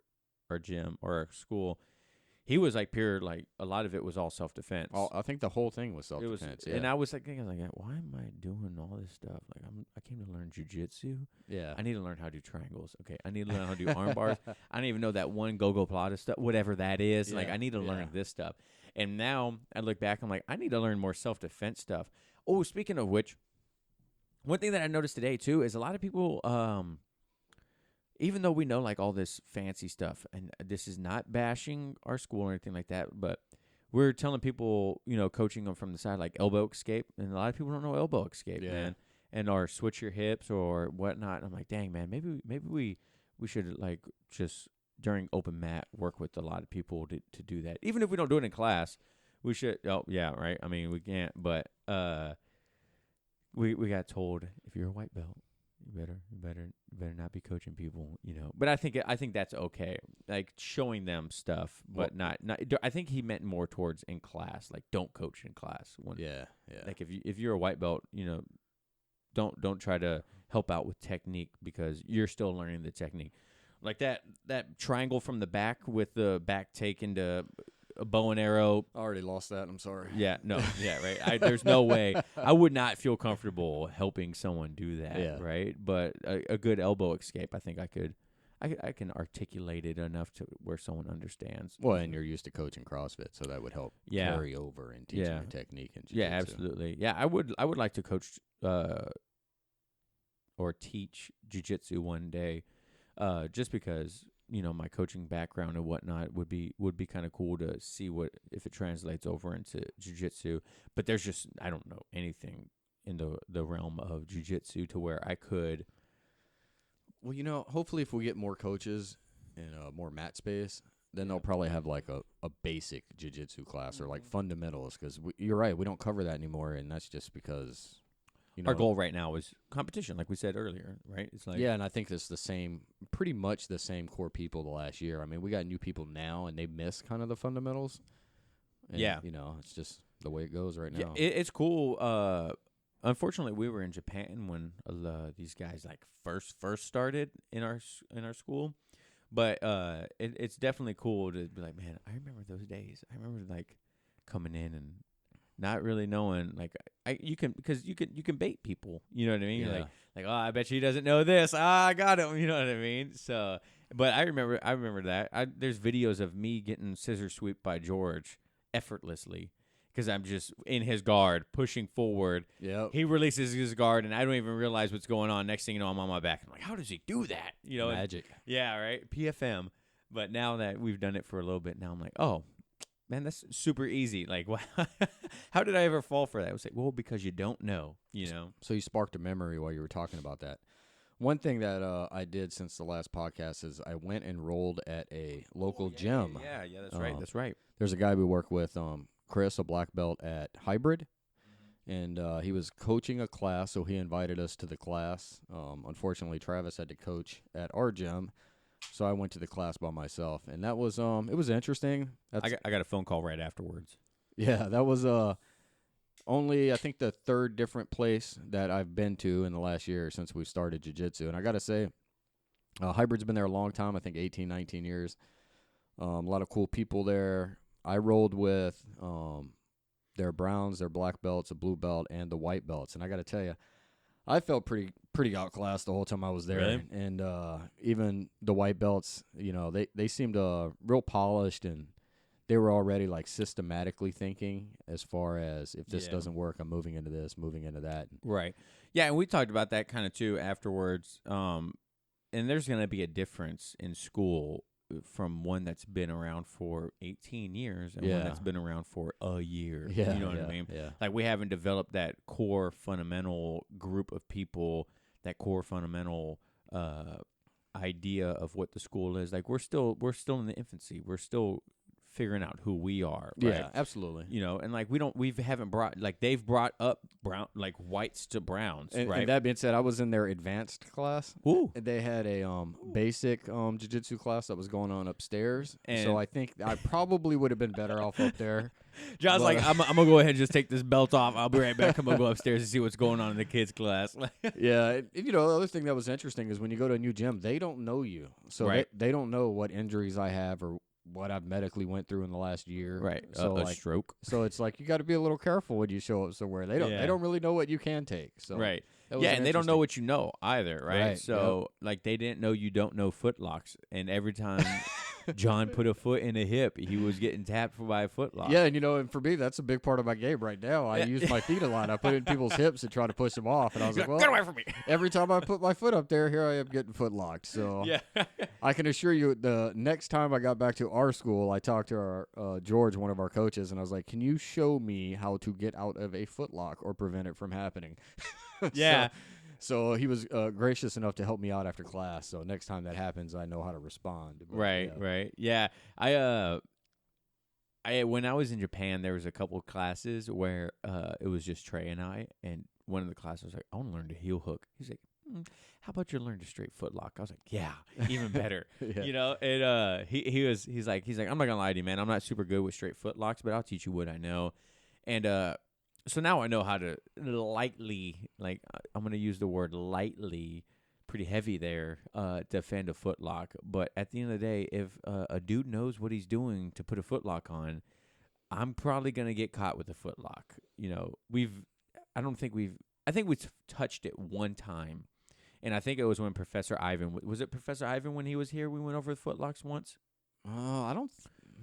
our gym or our school, he was like pure, like a lot of it was all self-defense. I think the whole thing was self-defense. Yeah. And I was thinking, why am I doing all this stuff? Like I came to learn jiu-jitsu. Yeah. I need to learn how to do triangles. Okay. I need to learn how to do arm bars. I don't even know that one go-go plata stuff, whatever that is. Yeah. Like I need to learn this stuff. And now I look back, I'm like, I need to learn more self-defense stuff. Oh, speaking of which, one thing that I noticed today too is a lot of people even though we know like all this fancy stuff, and this is not bashing our school or anything like that, but we're telling people, coaching them from the side, like elbow escape, and a lot of people don't know elbow escape, man, and or switch your hips or whatnot. And I'm like, dang, man, maybe we should like just during open mat work with a lot of people to do that. Even if we don't do it in class, we should. Oh yeah, right. I mean, we can't, but we got told if you're a white belt, you better not be coaching people, But I think that's okay, like showing them stuff, but not. I think he meant more towards in class, like don't coach in class. Like if you're a white belt, don't try to help out with technique because you're still learning the technique. Like that triangle from the back with the back take into a bow and arrow. I already lost that. I'm sorry. Yeah, no, yeah, right. There's no way. I would not feel comfortable helping someone do that, right? But a good elbow escape, I think I can articulate it enough to where someone understands. Well, and you're used to coaching CrossFit, so that would help carry over and teaching your technique and jiu-jitsu. Yeah, absolutely. Yeah, I would like to coach or teach jiu-jitsu one day, just because my coaching background and whatnot would be kind of cool to see what if it translates over into jiu-jitsu. But there's just I don't know anything in the realm of jiu-jitsu to where I could. Well, hopefully if we get more coaches and more mat space, then they'll probably have like a basic jiu-jitsu class or like fundamentals, because you're right, we don't cover that anymore, and that's just because our goal right now is competition, like we said earlier, right? It's like and I think it's pretty much the same core people the last year. I mean, we got new people now, and they miss kind of the fundamentals. And, it's just the way it goes right now. It's cool. Unfortunately, we were in Japan when these guys like first started in our school, but it's definitely cool to be like, man, I remember those days. I remember like coming in and not really knowing like you can bait people, you know what I mean? Yeah. Like oh, I bet you he doesn't know this. I got him, you know what I mean? So, but I remember that. There's videos of me getting scissor sweep by George effortlessly because I'm just in his guard pushing forward. Yeah. He releases his guard and I don't even realize what's going on. Next thing you know, I'm on my back. I'm like, how does he do that? Magic. Yeah, right. PFM. But now that we've done it for a little bit, now I'm like, oh. Man, that's super easy. Like, wow. How did I ever fall for that? I was like, well, because you don't know, So you sparked a memory while you were talking about that. One thing that I did since the last podcast is I went and enrolled at a local gym. Yeah, that's right. That's right. There's a guy we work with, Chris, a black belt at Hybrid, and he was coaching a class, so he invited us to the class. Unfortunately, Travis had to coach at our gym. So I went to the class by myself, and that was it was interesting. I got a phone call right afterwards. Yeah, that was only I think the third different place that I've been to in the last year since we started jiu-jitsu. And I got to say, Hybrid's been there a long time, I think 18, 19 years. A lot of cool people there. I rolled with their browns, their black belts, a blue belt, and the white belts. And I got to tell you, I felt pretty outclassed the whole time I was there. Really? And even the white belts, they seemed real polished, and they were already like systematically thinking as far as if this doesn't work, I'm moving into this, moving into that. Right. Yeah, and we talked about that kind of too afterwards. And there's going to be a difference in school from one that's been around for 18 years and one that's been around for a year. Yeah, you know what I mean? Yeah. Like we haven't developed that core fundamental group of people, that core fundamental idea of what the school is. Like we're still in the infancy. We're still figuring out who we are. Right? Yeah, absolutely. And like we haven't brought, like they've brought up brown, like whites to browns, right? And that being said, I was in their advanced class. Ooh. They had a basic jiu-jitsu class that was going on upstairs. And so I think I probably would have been better off up there. John's like, I'm going to go ahead and just take this belt off. I'll be right back. I'm going to go upstairs and see what's going on in the kids' class. Yeah. And, the other thing that was interesting is when you go to a new gym, they don't know you. So they don't know what injuries I have or what I've medically went through in the last year. Right. So a stroke. So it's like you got to be a little careful when you show up somewhere. They don't really know what you can take. So right. Yeah, and they don't know what you know either, right? Right. So like they didn't know you don't know footlocks, and every time Jon put a foot in a hip. He was getting tapped by a foot lock. Yeah, and for me, that's a big part of my game right now. I use my feet a lot. I put it in people's hips and try to push them off. And I was like, well, get away from me. Every time I put my foot up there, here I am getting foot locked. So yeah. I can assure you, the next time I got back to our school, I talked to our George, one of our coaches, and I was like, can you show me how to get out of a foot lock or prevent it from happening? Yeah. So he was gracious enough to help me out after class. So next time that happens, I know how to respond. But, Right. Yeah. I when I was in Japan, there was a couple of classes where it was just Trey and I, and one of the classes was like, I want to learn to heel hook. He's like, how about you learn to straight foot lock? I was like, yeah, even better. Yeah. And he's like, I'm not gonna lie to you, man. I'm not super good with straight foot locks, but I'll teach you what I know. And so now I know how to lightly, like I'm going to use the word lightly, pretty heavy there, defend a foot lock. But at the end of the day, if a dude knows what he's doing to put a foot lock on, I'm probably going to get caught with a foot lock. I think we've touched it one time. And I think it was when Professor Ivan, was it Professor Ivan when he was here? We went over the foot locks once?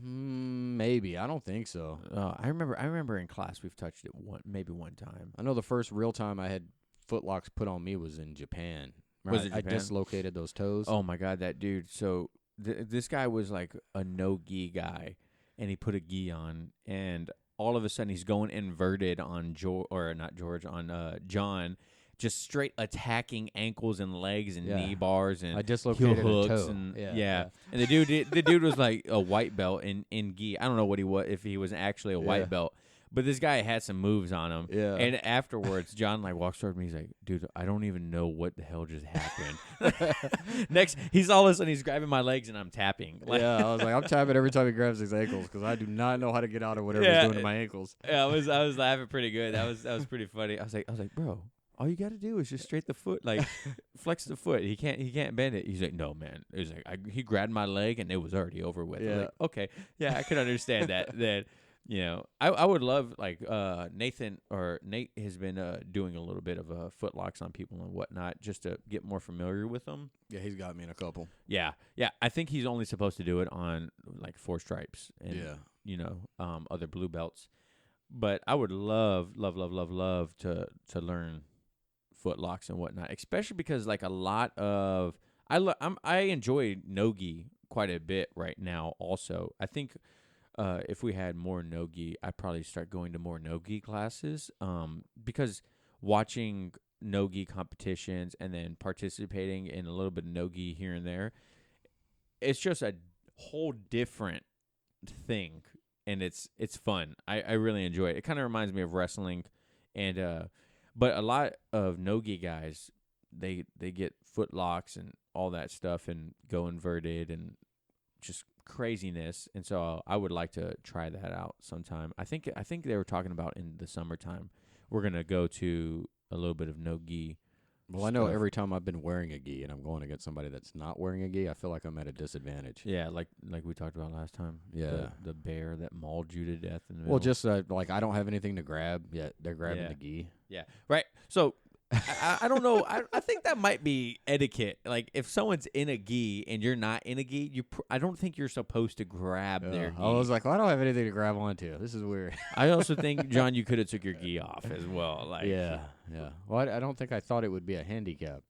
Maybe. I don't think so. I remember in class we've touched it maybe one time. I know the first real time I had foot locks put on me was in Japan. Was it Japan? I dislocated those toes. Oh my God, that dude. So this guy was like a no gi guy, and he put a gi on, and all of a sudden he's going inverted on Jon. Just straight attacking ankles and legs and knee bars and I dislocated heel hooks a toe. and And the dude was like a white belt in gi. I don't know what he was, if he was actually a white belt, but this guy had some moves on him. Yeah. And afterwards, Jon like walks toward me. He's like, "Dude, I don't even know what the hell just happened." Next, he's all of a sudden he's grabbing my legs and I'm tapping. I was like, I'm tapping every time he grabs his ankles because I do not know how to get out of whatever he's doing to my ankles. Yeah, I was laughing pretty good. That was pretty funny. I was like, bro. All you got to do is just straight the foot, like flex the foot. He can't bend it. He's like, no, man. He's like, he grabbed my leg and it was already over with. Yeah. Like, okay, yeah, I could understand that. That I would love like Nate has been doing a little bit of foot locks on people and whatnot just to get more familiar with them. Yeah, he's got me in a couple. Yeah. I think he's only supposed to do it on like 4 stripes and other blue belts. But I would love to learn foot locks and whatnot, especially because like a lot of I enjoy no-gi quite a bit right now. Also, I think if we had more no-gi, I'd probably start going to more no-gi classes. Because watching no-gi competitions and then participating in a little bit of no-gi here and there, it's just a whole different thing, and it's fun. I really enjoy it. It kind of reminds me of wrestling, and but a lot of no-gi guys, they get foot locks and all that stuff and go inverted and just craziness. And so I would like to try that out sometime. I think they were talking about in the summertime we're going to go to a little bit of no-gi. Well, I know every time I've been wearing a gi and I'm going against somebody that's not wearing a gi, I feel like I'm at a disadvantage. Yeah, like we talked about last time. Yeah. The bear that mauled you to death in the middle. Well, just like I don't have anything to grab, yet they're grabbing the gi. Yeah, right. So I don't know. I think that might be etiquette. Like if someone's in a gi and you're not in a gi, I don't think you're supposed to grab their gi. I was like, well, I don't have anything to grab onto. This is weird. I also think, Jon, you could have took your gi off as well. Like yeah. Well, I don't think I thought it would be a handicap.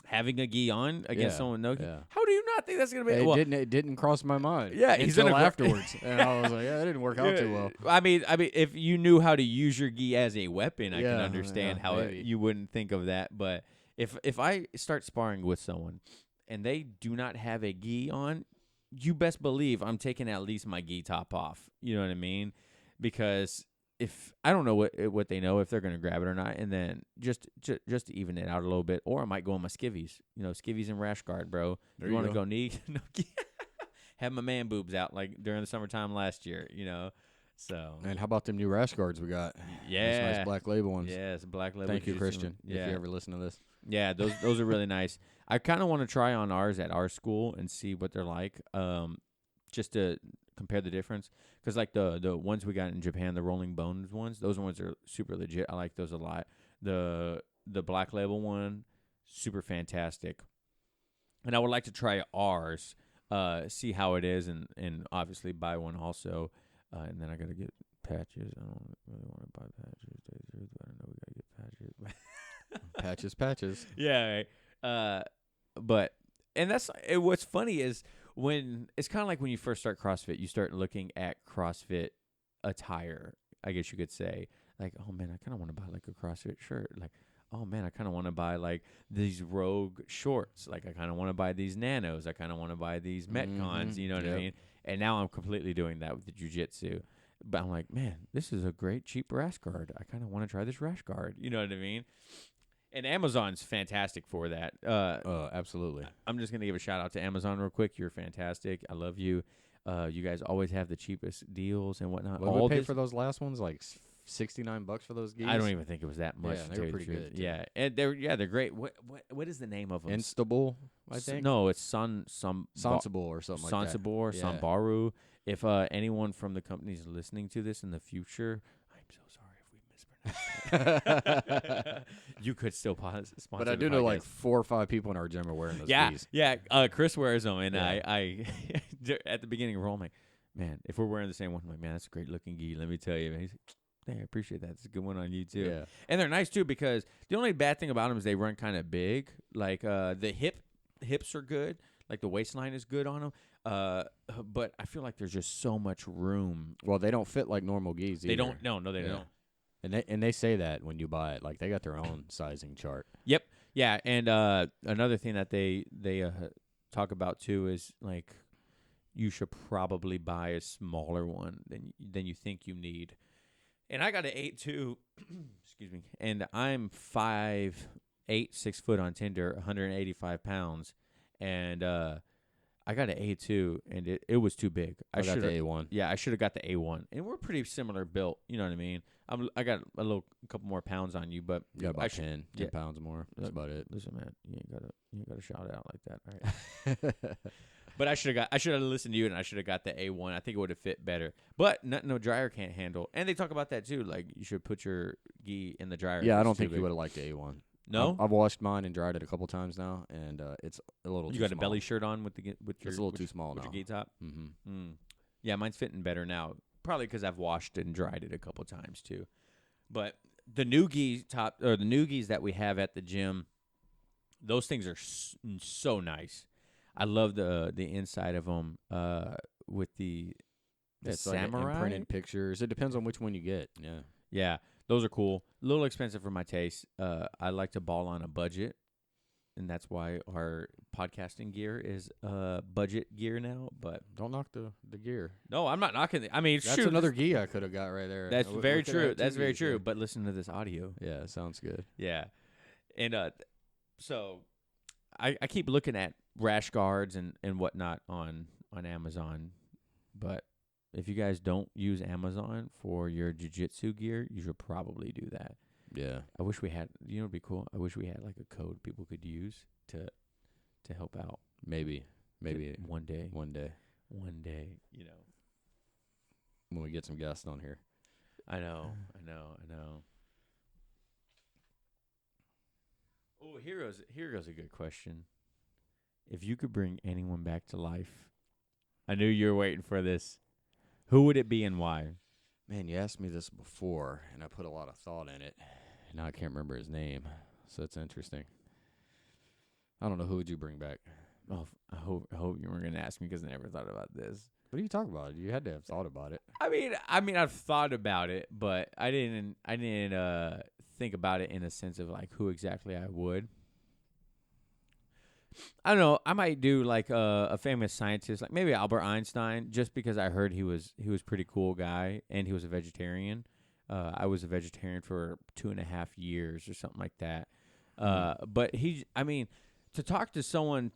Having a gi on against someone no gi. Yeah. How do you not think that's gonna be? It didn't cross my mind. Yeah, until afterwards, and I was like, that didn't work out too well. I mean, if you knew how to use your gi as a weapon, I can understand how you wouldn't think of that. But if I start sparring with someone and they do not have a gi on, you best believe I'm taking at least my gi top off. You know what I mean? Because if I don't know what they know, if they're going to grab it or not, and then just to even it out a little bit, or I might go on my skivvies. Skivvies and rash guard, bro. There you you want to go. go knee? No, have my man boobs out like during the summertime last year, So. And how about them new rash guards we got? Yeah. Those nice black label ones. Yeah, it's a black label. Thank you, Christian, Yeah. if you ever listen to this. Yeah, those are really nice. I kind of want to try on ours at our school and see what they're like, just to compare the difference. Because like the ones we got in Japan, the Rolling Bones ones, those ones are super legit. I like those a lot. The black label one, super fantastic. And I would like to try ours see how it is, and obviously buy one also. And then I gotta get patches. I don't really want to buy patches. But I know we gotta get patches. Patches. Yeah. But and that's what's funny is when it's kind of like when you first start CrossFit, you start looking at CrossFit attire. I guess you could say, like, oh man, I kind of want to buy like a CrossFit shirt. Like, oh man, I kind of want to buy like these Rogue shorts. Like, I kind of want to buy these Nanos. I kind of want to buy these Metcons. You know what I mean? And now I'm completely doing that with the jiu-jitsu. But I'm like, man, this is a great cheap rash guard. I kind of want to try this rash guard. You know what I mean? And Amazon's fantastic for that. Absolutely. I'm just going to give a shout out to Amazon real quick. You're fantastic. I love you. You guys always have the cheapest deals and whatnot. What did we pay for those last ones? Like $69 for those geese? I don't even think it was that much. Yeah, they were pretty good. Yeah, and they're great. What is the name of them? Instable, I think. No, it's Sensible or something like that. Sensible or Sambaru. If anyone from the company is listening to this in the future, I'm so sorry if we mispronounced. You could still sponsor. But I do know like 4 or 5 people in our gym are wearing those. Yeah. Chris wears them, and I at the beginning of roll, I'm like, man, if we're wearing the same one, I'm like, man, that's a great looking gi. Let me tell you, man. He's like, hey, I appreciate that. It's a good one on you too. Yeah. And they're nice too because the only bad thing about them is they run kind of big. Like the hips are good. Like the waistline is good on them. But I feel like there's just so much room. Well, they don't fit like normal gis either. They don't. No, they don't. And they say that when you buy it, like they got their own sizing chart. Yep. Yeah. And another thing that they talk about too is like you should probably buy a smaller one than you think you need. And I got an 8'2", excuse me, and I'm 5'8", 6 foot on Tinder, 185 pounds, and I got an A2, and it was too big. I got the A1. Yeah, I should have got the A1, and we're pretty similar built. You know what I mean? I got a couple more pounds on you, but you got about 10 pounds more. That's about it. Listen, man, you ain't gotta shout it out like that, all right? But I should have listened to you, and I should have got the A1. I think it would have fit better. But no dryer can't handle. And they talk about that too. Like you should put your gi in the dryer. Yeah, I don't think you would have liked the A1. No, I've washed mine and dried it a couple times now, and it's a little. You too got small. a belly shirt on with your. It's a little too small with now. Your gi top. Mm-hmm. Yeah, mine's fitting better now. Probably because I've washed and dried it a couple times too. But the new gis that we have at the gym, those things are so nice. I love the inside of them with the samurai like printed pictures. It depends on which one you get. Yeah, those are cool. A little expensive for my taste. I like to ball on a budget, and that's why our podcasting gear is budget gear now. But don't knock the gear. No, I'm not knocking it. I mean, that's another gi I could have got right there. That's very true. That's very true. But listen to this audio. Yeah, sounds good. Yeah, and so I keep looking at rash guards and whatnot on Amazon, but if you guys don't use Amazon for your jiu-jitsu gear, you should probably do that. Yeah. I wish we had, it'd be cool. I wish we had like a code people could use to help out. Maybe one day, when we get some guests on here. I know. Oh, here goes a good question. If you could bring anyone back to life, I knew you were waiting for this. Who would it be and why? Man, you asked me this before, and I put a lot of thought in it. Now I can't remember his name, so it's interesting. I don't know. Who would you bring back? Oh, I hope you weren't going to ask me because I never thought about this. What are you talking about? You had to have thought about it. I mean, I've thought about it, but I didn't think about it in a sense of like who exactly I would. I don't know. I might do like a famous scientist, like maybe Albert Einstein, just because I heard he was pretty cool guy and he was a vegetarian. I was a vegetarian for 2.5 years or something like that. But to talk to someone,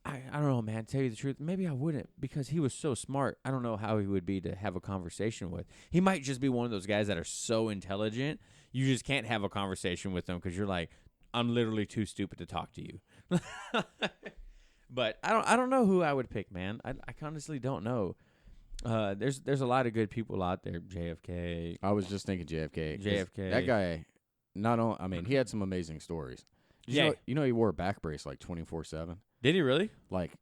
I don't know, man. To tell you the truth, maybe I wouldn't because he was so smart. I don't know how he would be to have a conversation with. He might just be one of those guys that are so intelligent you just can't have a conversation with him because you're like, I'm literally too stupid to talk to you. But I don't know who I would pick, man. I honestly don't know. There's a lot of good people out there. JFK. I was just thinking JFK. JFK. That guy, he had some amazing stories. You know he wore a back brace like 24/7. Did he really? Like,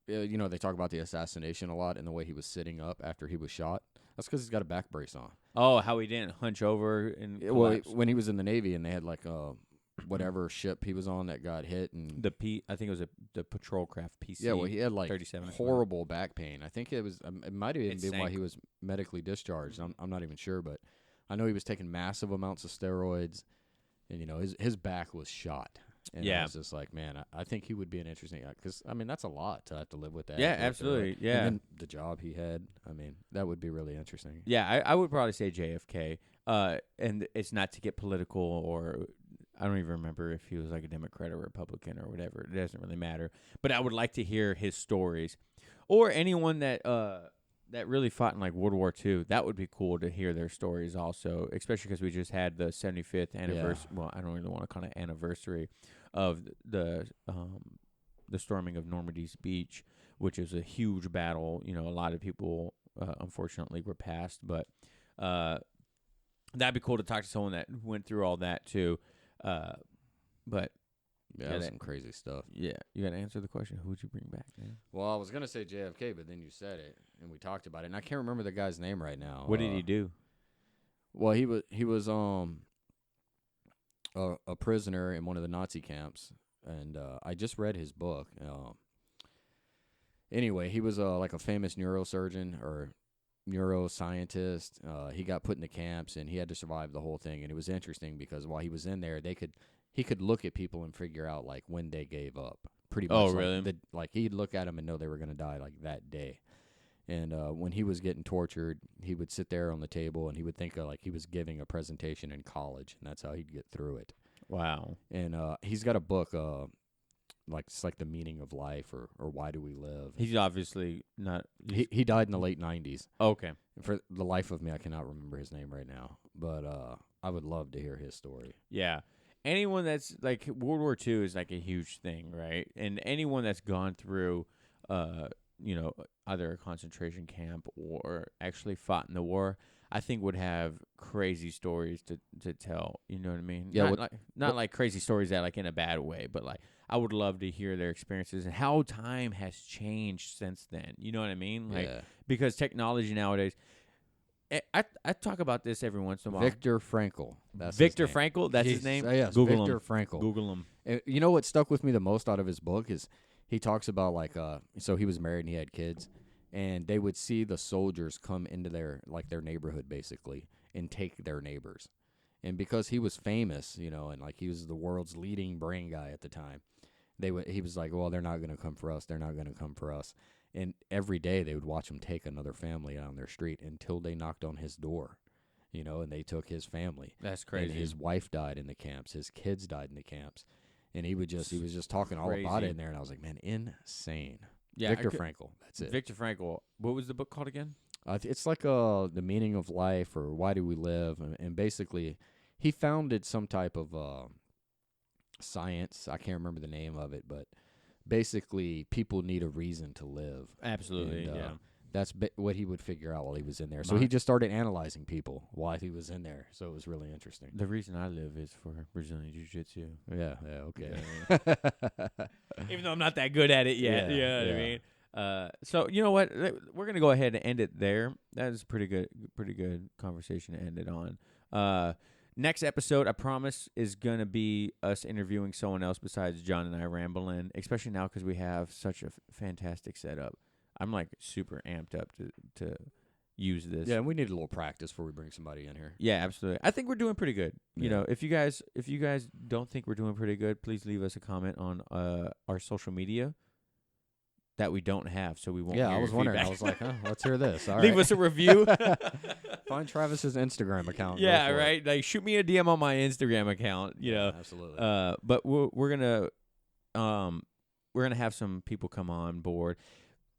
you know, they talk about the assassination a lot and the way he was sitting up after he was shot. That's because he's got a back brace on. Oh, how he didn't hunch over and collapse. When he was in the Navy and they had like whatever ship he was on that got hit and I think it was the patrol craft PC. yeah, well, he had like 37 horrible back pain. I think it was it might have even been why sank. he was medically discharged. I'm not even sure, but I know he was taking massive amounts of steroids, and you know his back was shot. And I was just like, man, I think he would be an interesting guy because I mean that's a lot to have to live with that. Yeah, absolutely. Like, yeah, and then the job he had. I mean, that would be really interesting. Yeah, I would probably say JFK. And it's not to get political, or I don't even remember if he was like a Democrat or Republican or whatever. It doesn't really matter. But I would like to hear his stories, or anyone that really fought in like World War II. That would be cool to hear their stories also, especially because we just had the 75th anniversary. Yeah. Well, I don't really want to call it anniversary of the storming of Normandy's beach, which is a huge battle. You know, a lot of people unfortunately were passed, but that'd be cool to talk to someone that went through all that too. But yeah, that was some crazy stuff. Yeah, you got to answer the question. Who would you bring back, man? Well, I was gonna say JFK, but then you said it, and we talked about it, and I can't remember the guy's name right now. What did he do? Well, he was a prisoner in one of the Nazi camps, and I just read his book. Anyway, he was like a famous neurosurgeon or neuroscientist. He got put in the camps, and he had to survive the whole thing. And it was interesting because while he was in there, he could look at people and figure out like when they gave up. Pretty much. Oh, really? Like he'd look at them and know they were going to die like that day. And when he was getting tortured, he would sit there on the table and he would think like he was giving a presentation in college, and that's how he'd get through it. Wow. And he's got a book, like it's like The Meaning of Life or Why Do We Live. He's obviously not. He died in the late 90s. Okay. For the life of me, I cannot remember his name right now, but I would love to hear his story. Yeah. Anyone that's like World War II is like a huge thing, right? And anyone that's gone through, either a concentration camp or actually fought in the war, I think would have crazy stories to tell. You know what I mean? Yeah. Not like crazy stories that like in a bad way, but like I would love to hear their experiences and how time has changed since then. You know what I mean? Like because technology nowadays. I talk about this every once in a while. Viktor Frankl. That's Victor his name. Frankl. That's his name. Yes, Google Viktor him. Frankl. Google him. You know what stuck with me the most out of his book is he talks about like so he was married and he had kids, and they would see the soldiers come into their neighborhood basically and take their neighbors, and because he was famous, you know, and like he was the world's leading brain guy at the time, he was like, well, they're not going to come for us. They're not going to come for us. And every day they would watch him take another family down their street until they knocked on his door, you know, and they took his family. That's crazy. And his wife died in the camps. His kids died in the camps. And he was just talking all about it in there. And I was like, man, insane. Yeah, Viktor Frankl. That's it. Viktor Frankl. What was the book called again? It's like The Meaning of Life or Why Do We Live? And basically he founded some type of science. I can't remember the name of it, but basically people need a reason to live. Absolutely, and, yeah. That's what he would figure out while he was in there. So he just started analyzing people while he was in there. So it was really interesting. The reason I live is for Brazilian Jiu-Jitsu. Yeah, okay. Yeah. Even though I'm not that good at it yet. You know what I mean? So you know what? We're going to go ahead and end it there. That is pretty good conversation to end it on. Next episode, I promise, is going to be us interviewing someone else besides John and I rambling, especially now because we have such a fantastic setup. I'm like super amped up to use this. Yeah, and we need a little practice before we bring somebody in here. Yeah, absolutely. I think we're doing pretty good. Yeah. You know, if you guys don't think we're doing pretty good, please leave us a comment on our social media that we don't have, so we won't. Yeah, hear I was your wondering. feedback. I was like, let's hear this. All Leave right. us a review. Find Travis's Instagram account. Yeah, right. Like, shoot me a DM on my Instagram account. You know, absolutely. But we're gonna have some people come on board.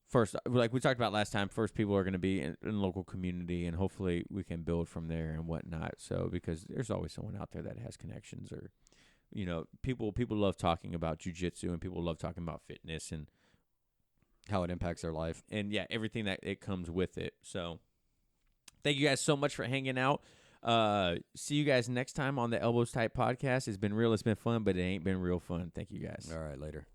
First, like we talked about last time, first people are going to be in local community, and hopefully we can build from there and whatnot. So, because there's always someone out there that has connections, or, you know, people love talking about jiu-jitsu, and people love talking about fitness and how it impacts their life. And, yeah, everything that it comes with it. So, thank you guys so much for hanging out. See you guys next time on the Elbows Tight podcast. It's been real. It's been fun, but it ain't been real fun. Thank you guys. All right, later.